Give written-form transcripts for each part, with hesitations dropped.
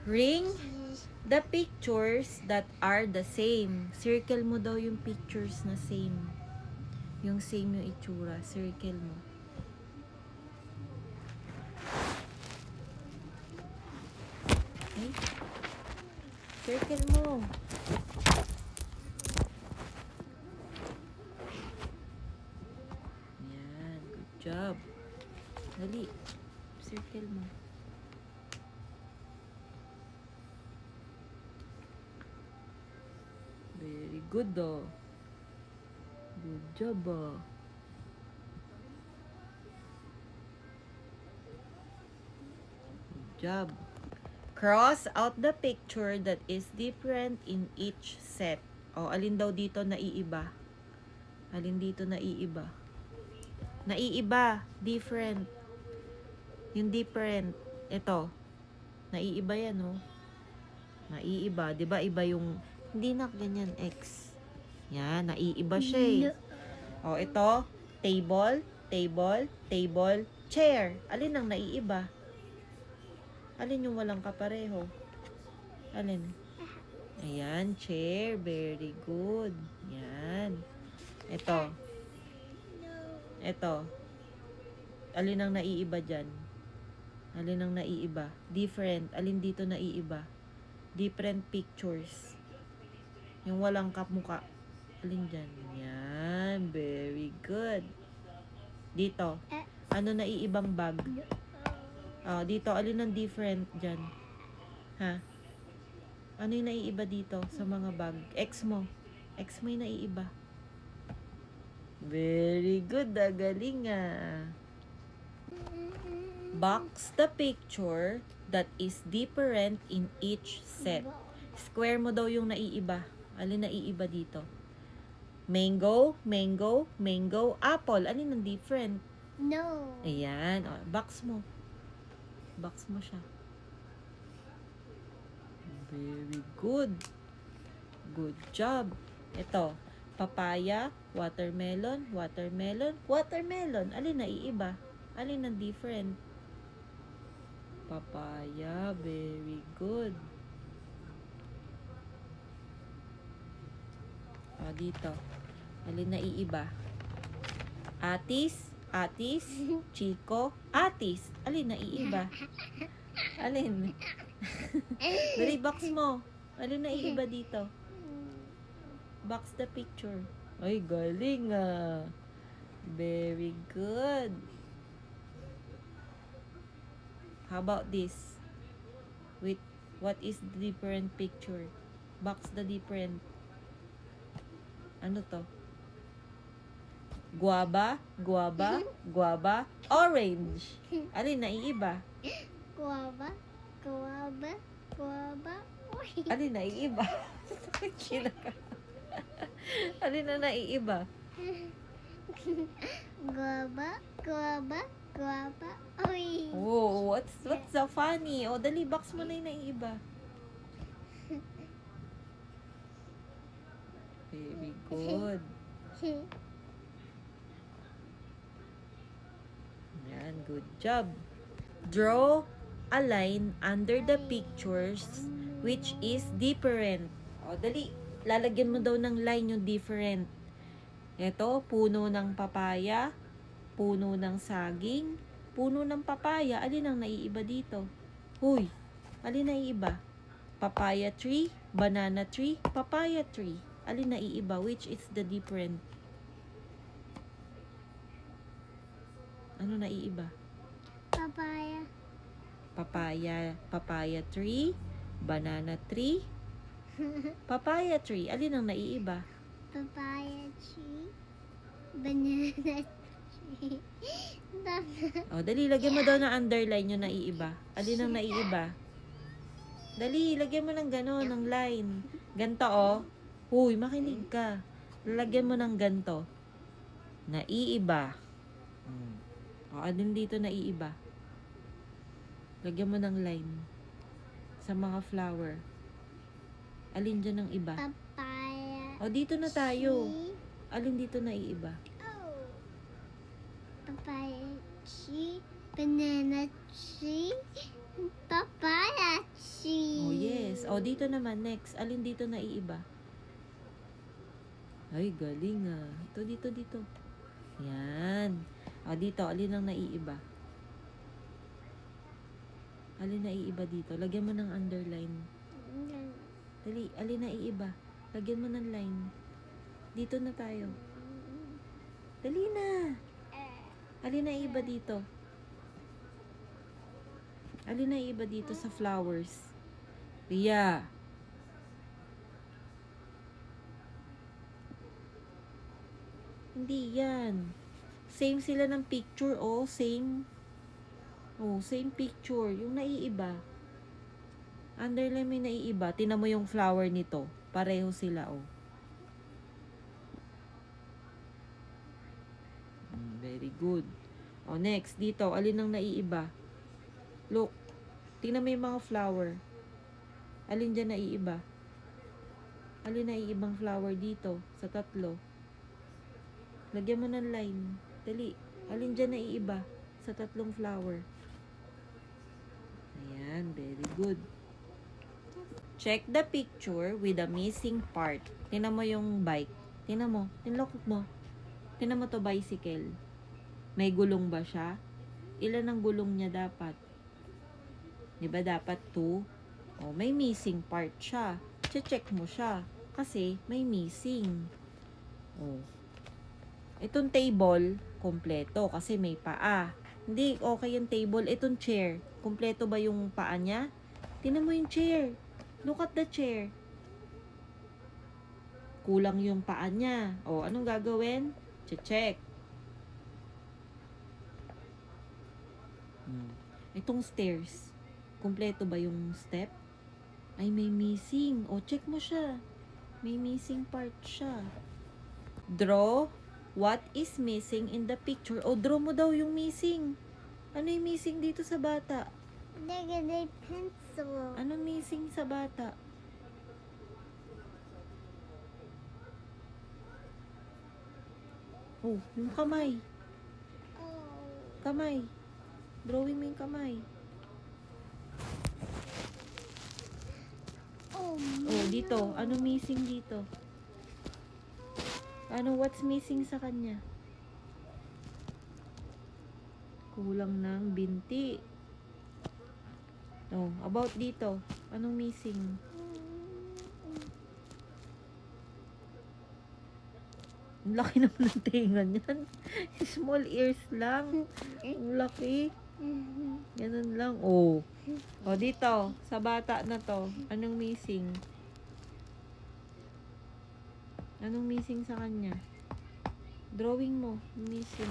Ring the pictures that are the same. Circle mo daw yung pictures na same. Yung same yung itsura. Circle mo. Okay? Circle mo. Yan. Good job. Dali. Circle mo. Very good, oh. Good job, oh. Good job. Cross out the picture that is different in each set. O, alin daw dito naiiba? Alin dito naiiba? Naiiba. Different. Yung different. Ito. Naiiba yan, oh. Naiiba. Diba iba yung... Hindi na ganyan, X. Yan, naiiba siya eh. O, ito. Table, table, table, chair. Alin ang naiiba? Alin yung walang kapareho? Alin? Ayan, chair. Very good. Yan. Ito. Ito. Alin ang naiiba dyan? Alin ang naiiba? Different. Alin dito naiiba? Different pictures. Yung walang kapmuka. Alin dyan? Yan. Very good. Dito. Ano naiibang bag? Oh, dito. Alin ang different dyan? Ha? Ano yung naiiba dito sa mga bag? X mo. X mo yung naiiba. Very good. Galing ah. Box the picture that is different in each set. Square mo daw yung naiiba. Alin naiiba dito? Mango, mango, mango, apple. Alin ang different? No. Ayan. O, box mo. Box mo siya. Very good. Good job. Ito. Papaya, watermelon, watermelon, watermelon. Alin naiiba? Alin ang different? Papaya. Very good. O, dito. Alin naiiba? Atis, atis, Chico, atis. Alin naiiba? Alin? Dali, box mo. Alin naiiba dito? Box the picture. Ay, galing ah. Very good. How about this? With what is the different picture? Box the different. Ano to? Guava, guava, guava, orange. Alin naiiba? Guava, guava, guava. Oy. Alin naiiba? Sila ka. Alin na naiiba? Guava, guava, guava. Oy. Oh, what's so funny? O, dali, box mo na yung naiiba. Very good. Yan, good job. Draw a line under the pictures which is different. O, dali. Lalagyan mo daw ng line yung different. Ito, puno ng papaya, puno ng saging, puno ng papaya. Alin ang naiiba dito? Huy, alin naiiba? Papaya tree, banana tree, papaya tree. Alin naiiba? Which is the different? Ano naiiba? Papaya. Papaya, papaya tree, banana tree, papaya tree. Alin ang naiiba? Papaya tree. Banana tree. O, dali, lagyan mo daw ng underline yung naiiba. Alin ang naiiba? Dali, lagyan mo ng gano'n, ng line. Ganto, oh. Huy, makinig ka. Lagyan mo ng ganto. Naiiba. O, alin dito naiiba? Lagyan mo ng line. Sa mga flower. Alin dyan ang iba? Papaya. O, dito na tayo. tree. Alin dito naiiba? Oh. Papaya tree. Banana tree. Papaya tree. O, dito naman, next. Alin dito naiiba? Ay, galing ah. Ito, dito. Yan. O, dito, alin ang naiiba? Alin naiiba dito? Lagyan mo ng underline. Dali, alin naiiba? Lagyan mo ng line. Dito na tayo. Dali na. Alin naiiba dito? Alin naiiba dito sa flowers? Ria. Hindi yan. Same sila ng picture, oh. Same. Oh, same picture. Yung naiiba. Underline may naiiba. Tingnan mo yung flower nito. Pareho sila, oh. Very good. Oh, next. Dito, alin ang naiiba? Look. Tingnan mo yung mga flower. Alin dyan naiiba? Alin naiibang flower dito? Sa tatlo. Lagyan mo ng line. Dali. Alin dyan naiiba? Sa tatlong flower. Ayan. Very good. Check the picture with the missing part. Tingnan mo yung bike. Tingnan mo. Tinlokot mo. Tingnan mo to bicycle. May gulong ba siya? Ilan ang gulong niya dapat? Diba dapat 2? O, may missing part siya. Check mo siya. Kasi may missing. O. Itong table, kompleto. Kasi may paa. Hindi, okay yung table. Itong chair, kompleto ba yung paa niya? Tingnan mo yung chair. Look at the chair. Kulang yung paa niya. O, anong gagawin? Check. Itong stairs, kumpleto ba yung step? Ay, may missing. O, check mo siya. May missing part siya. Draw what is missing in the picture. O, draw mo daw yung missing. Ano yung missing dito sa bata? Negative pencil. Ano missing sa bata? Oh, yung kamay. Kamay. Drawing mo yung kamay. Oh, dito. Ano missing dito? What's missing sa kanya? Kulang ng binti. Oh, about dito. Anong missing? Ang laki naman ng tenga niyan. Small ears lang. Ang laki. Ganun lang. Oh. O, dito. Sa bata na to. Anong missing? Anong missing sa kanya? Drawing mo. Missing.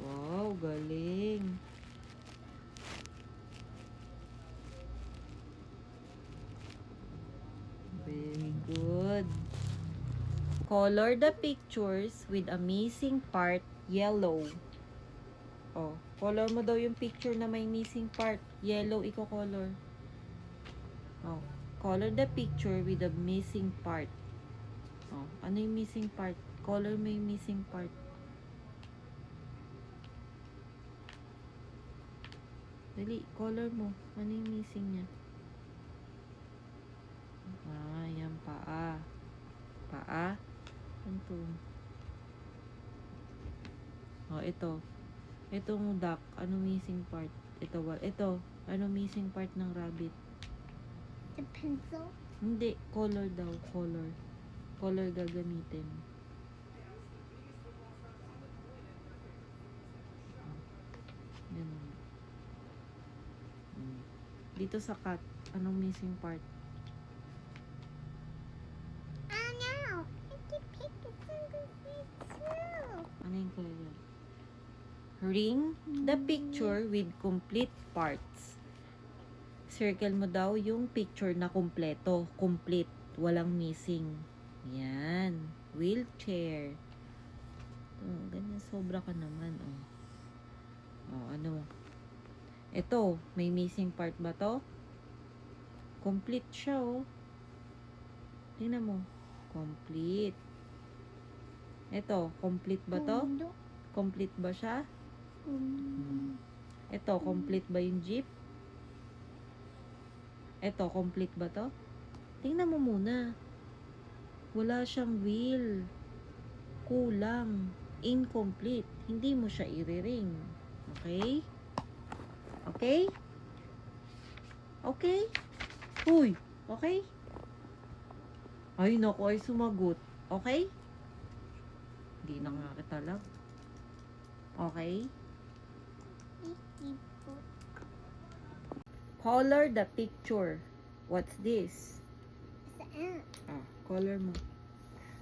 Wow, galing. Very good. Color the pictures with a missing part yellow. Oh, color mo daw yung picture na may missing part. Yellow, iko-color. Oh, color the picture with a missing part. Oh, ano yung missing part? Color mo yung missing part. Dali, color mo. Ano yung missing niya? Ah, yan, paa. Paa? Ano to? Oh, ito. Itong duck, ano missing part? Ito. Ano missing part ng rabbit? The pencil? Hindi, color daw, color. Color gagamitin. Ganun. Dito sa cat, anong missing part? No. I can pick a single thing too. Ano yung color? Ring the picture with complete parts. Circle mo daw yung picture na kumpleto. Complete. Walang missing. Yan. Wheelchair. Oh, ganyan. Sobra ka naman. Oh. Oh, ano? Ito. May missing part ba to? Complete siya, oh. Tingnan mo. Complete. Ito. Complete ba to? Complete ba siya? Ito, complete ba yung jeep? Ito, complete ba to? Tingnan mo muna. Wala siyang wheel. Kulang. Incomplete. Hindi mo siya i-ring. Okay? Okay? Okay? Uy, okay? Ay, naku, ay sumagot. Okay? Hindi na nga kita love. Okay? Color the picture. What's this? It's an ant. Ah, color mo.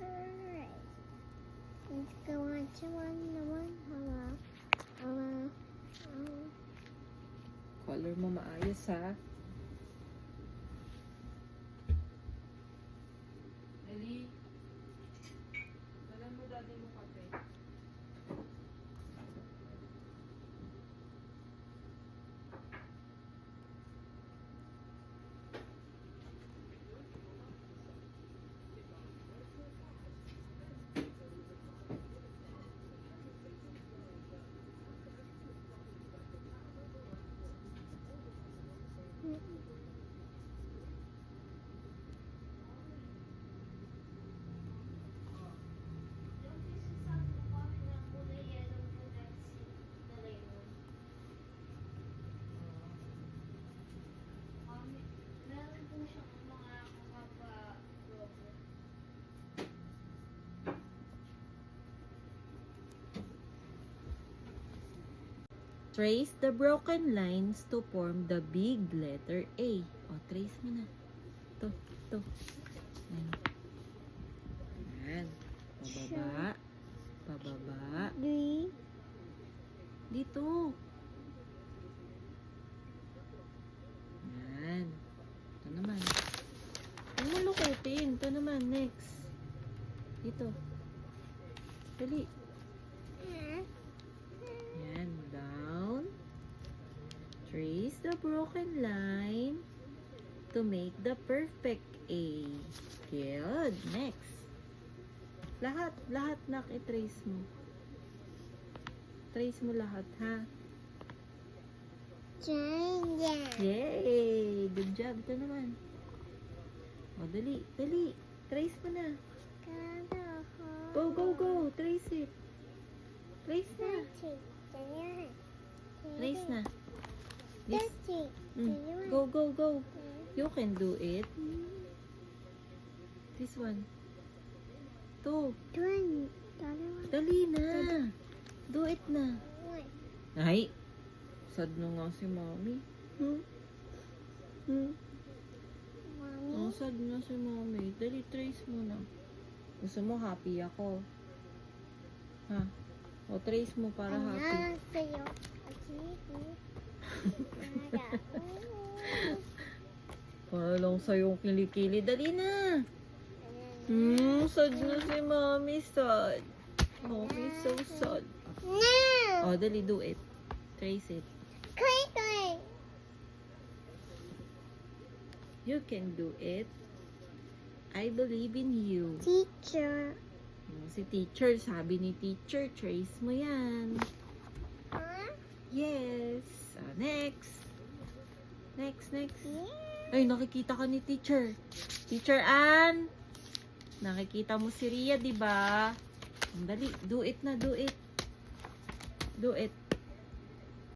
Alright. Let's go on to one. Hello. Color mo maayos, ha? Dali. Dalan mo daddy mo kape. Trace the broken lines to form the big letter A. O, trace mo na. To. Ayan. Pababa. Pababa. 3. Dito. Ayan. Ito naman. Huwag mo lukutin. Ito naman. Next. Dito. Dali. Ayan. Down. Trace the broken line to make the perfect A. Good. Next. Lahat nak i-trace mo. Trace mo lahat, ha? Giant. Yay! Good job. Ito naman. O, dali. Trace mo na. Go. Trace it. Trace na. Trace na. This. Go. You can do it. This one. Two. Dali na. Do it na. Ay. Sad na nga si mommy. Oh, sad na si mommy. Dali, trace mo na. Gusto mo happy ako. Ha? O, trace mo para happy. Para lang sa'yo kilikili. Dali na. Sad na si mommy. Sad. Mommy so sad. O, dali, do it. Trace it. You can do it. I believe in you. Teacher. Si teacher, sabi ni teacher, trace mo yan. Yes. Next. Ay, nakikita ka ni teacher. Teacher Ann. Nakikita mo si Ria, di ba? Dali, do it na, do it. Do it.